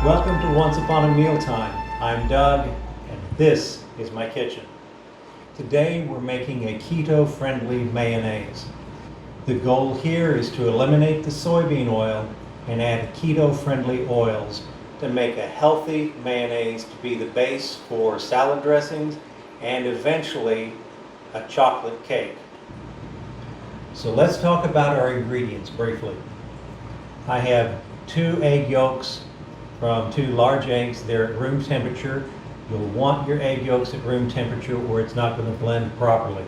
Welcome to Once Upon a Mealtime. I'm Doug, and this is my kitchen. Today we're making a keto-friendly mayonnaise. The goal here is to eliminate the soybean oil and add keto-friendly oils to make a healthy mayonnaise to be the base for salad dressings and eventually a chocolate cake. So let's talk about our ingredients briefly. I have 2 egg yolks from 2 large eggs. They're at room temperature. You'll want your egg yolks at room temperature or it's not going to blend properly.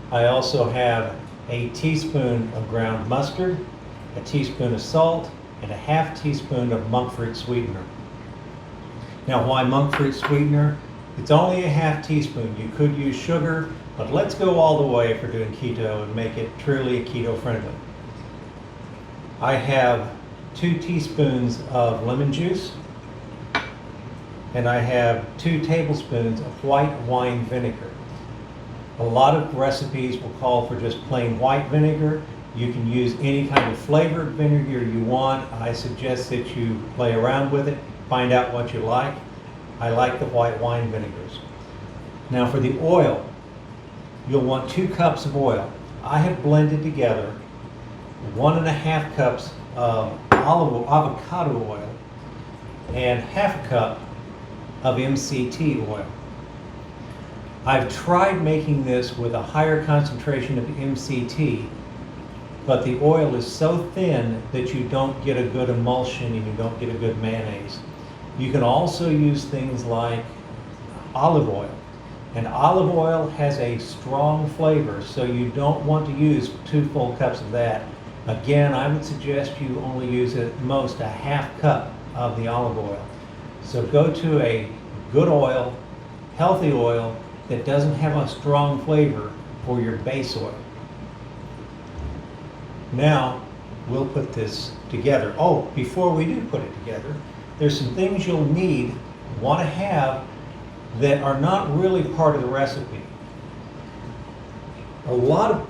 I also have a teaspoon of ground mustard, a teaspoon of salt, and a half teaspoon of monk fruit sweetener. Now, why monk fruit sweetener? It's only a half teaspoon. You could use sugar, but let's go all the way if we're doing keto and make it truly keto friendly. I have 2 teaspoons of lemon juice, and I have 2 tablespoons of white wine vinegar. A lot of recipes will call for just plain white vinegar. You can use any kind of flavored vinegar you want. I suggest that you play around with it, find out what you like. I like the white wine vinegars. Now for the oil, you'll want 2 cups of oil. I have blended together 1.5 cups of avocado oil and half a cup of MCT oil. I've tried making this with a higher concentration of MCT, but the oil is so thin that you don't get a good emulsion and you don't get a good mayonnaise. You can also use things like olive oil. And olive oil has a strong flavor, so you don't want to use 2 full cups of that. Again, I would suggest you only use at most a half cup of the olive oil. So go to a good oil, healthy oil that doesn't have a strong flavor for your base oil. Now, we'll put this together. Oh, before we do put it together, there's some things you'll want to have that are not really part of the recipe. A lot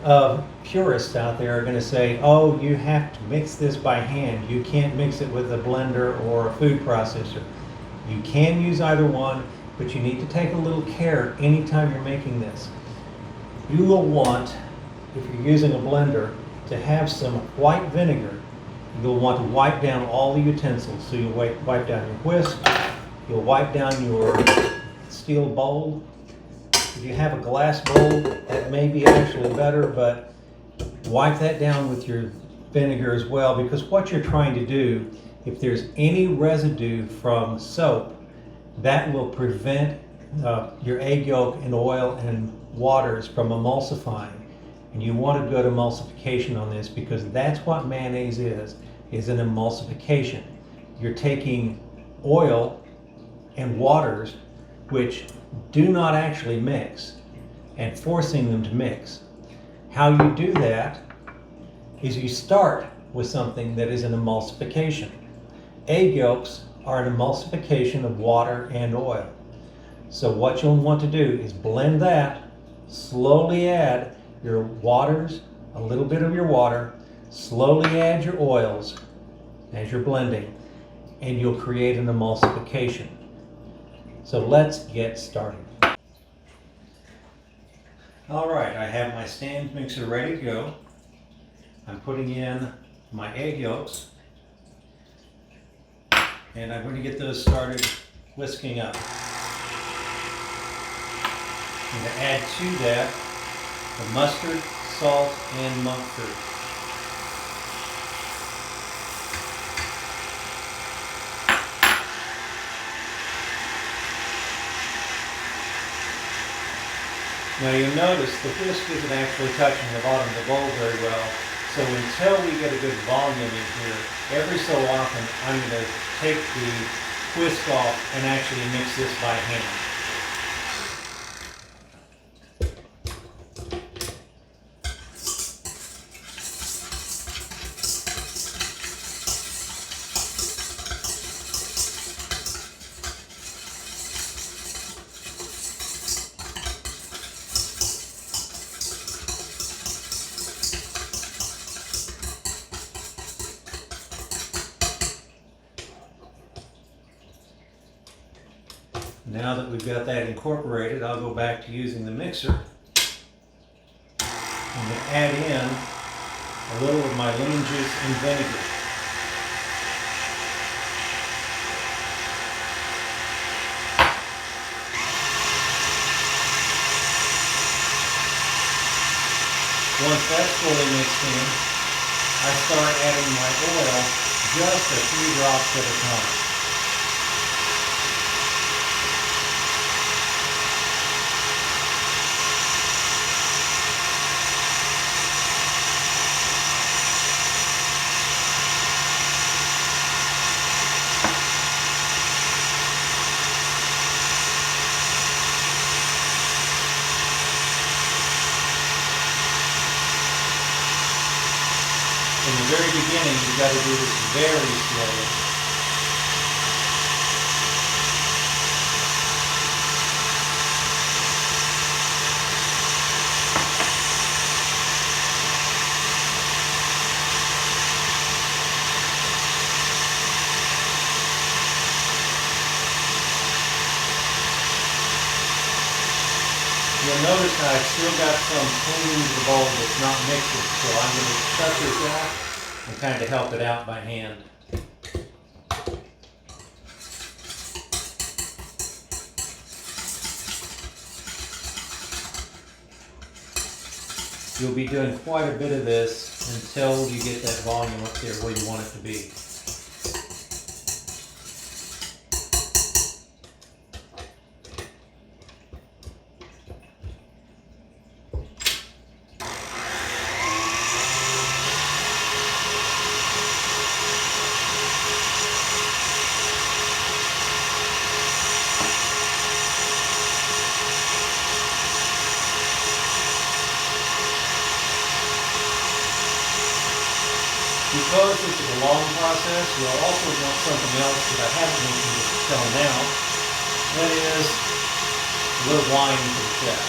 of purists out there are going to say, oh, you have to mix this by hand. You can't mix it with a blender or a food processor. You can use either one, but you need to take a little care anytime you're making this. You will want, if you're using a blender, to have some white vinegar. You'll want to wipe down all the utensils. So you'll wipe down your whisk, you'll wipe down your steel bowl. If you have a glass bowl, that may be actually better, but wipe that down with your vinegar as well, because what you're trying to do, if there's any residue from soap, that will prevent your egg yolk and oil and waters from emulsifying. And you want a good emulsification on this, because that's what mayonnaise is an emulsification. You're taking oil and waters which do not actually mix and forcing them to mix. How you do that is you start with something that is an emulsification. Egg yolks are an emulsification of water and oil. So what you'll want to do is blend that, slowly add your waters, a little bit of your water, slowly add your oils as you're blending, and you'll create an emulsification. So let's get started. All right, I have my stand mixer ready to go. I'm putting in my egg yolks, and I'm going to get those started whisking up. I'm going to add to that the mustard, salt, and monk fruit. Now you'll notice the whisk isn't actually touching the bottom of the bowl very well, so until we get a good volume in here, every so often I'm going to take the whisk off and actually mix this by hand. Now that we've got that incorporated, I'll go back to using the mixer and add in a little of my lemon juice and vinegar. Once that's fully mixed in, I start adding my oil just a few drops at a time. In the very beginning, you've got to do this very slowly. You'll notice how I've still got some clinging to the bowl that's not mixing, so I'm going to cut this off and kind of help it out by hand. You'll be doing quite a bit of this until you get that volume up there where you want it to be. Because this is a long process, you'll also want something else that I haven't mentioned until now. That is a little wine for the chef.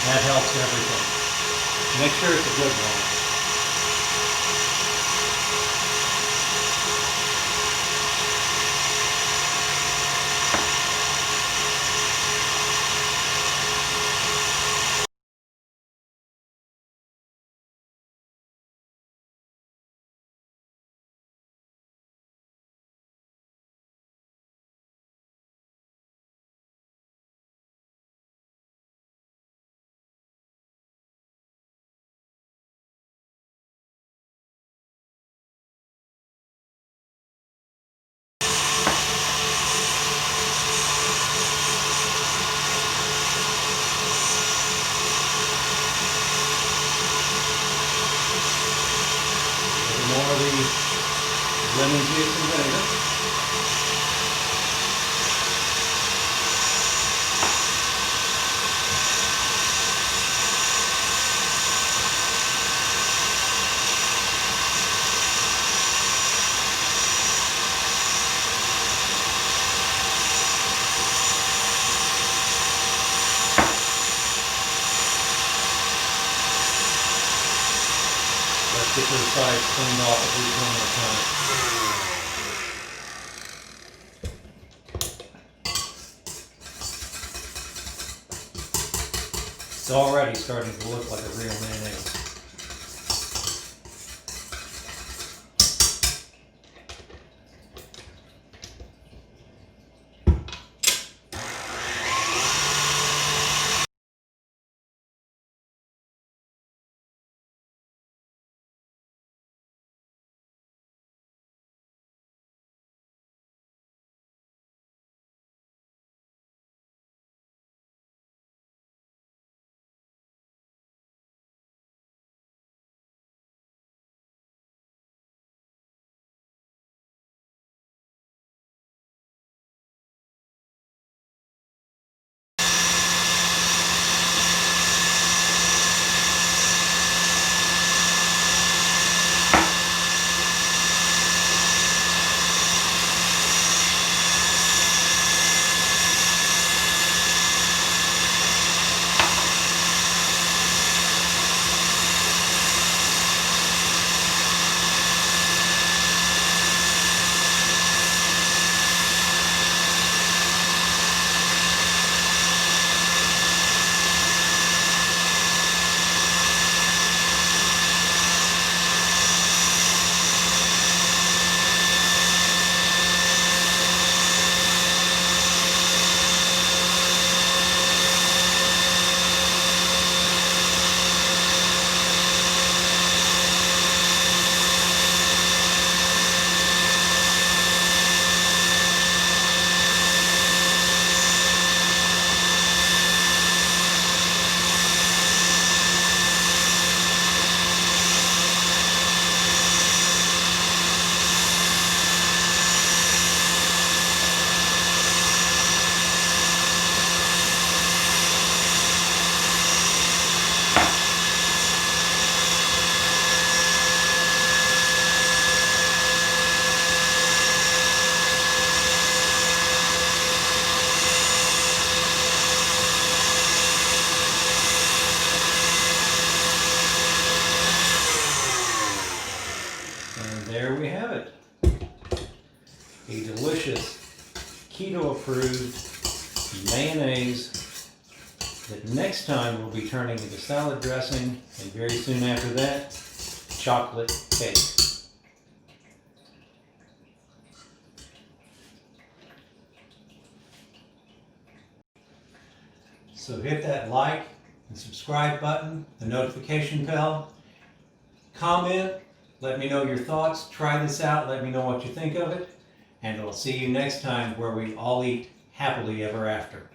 That helps everything. Make sure it's a good wine. More of the lemon juice and vinegar. Let's get those sides cleaned off at least one more time. It's already starting to look like a real mayonnaise. mayonnaise that next time will be turning into salad dressing, and very soon after that, chocolate cake. So hit that like and subscribe button, the notification bell, comment, let me know your thoughts, try this out, let me know what you think of it, and I'll see you next time where we all eat happily ever after.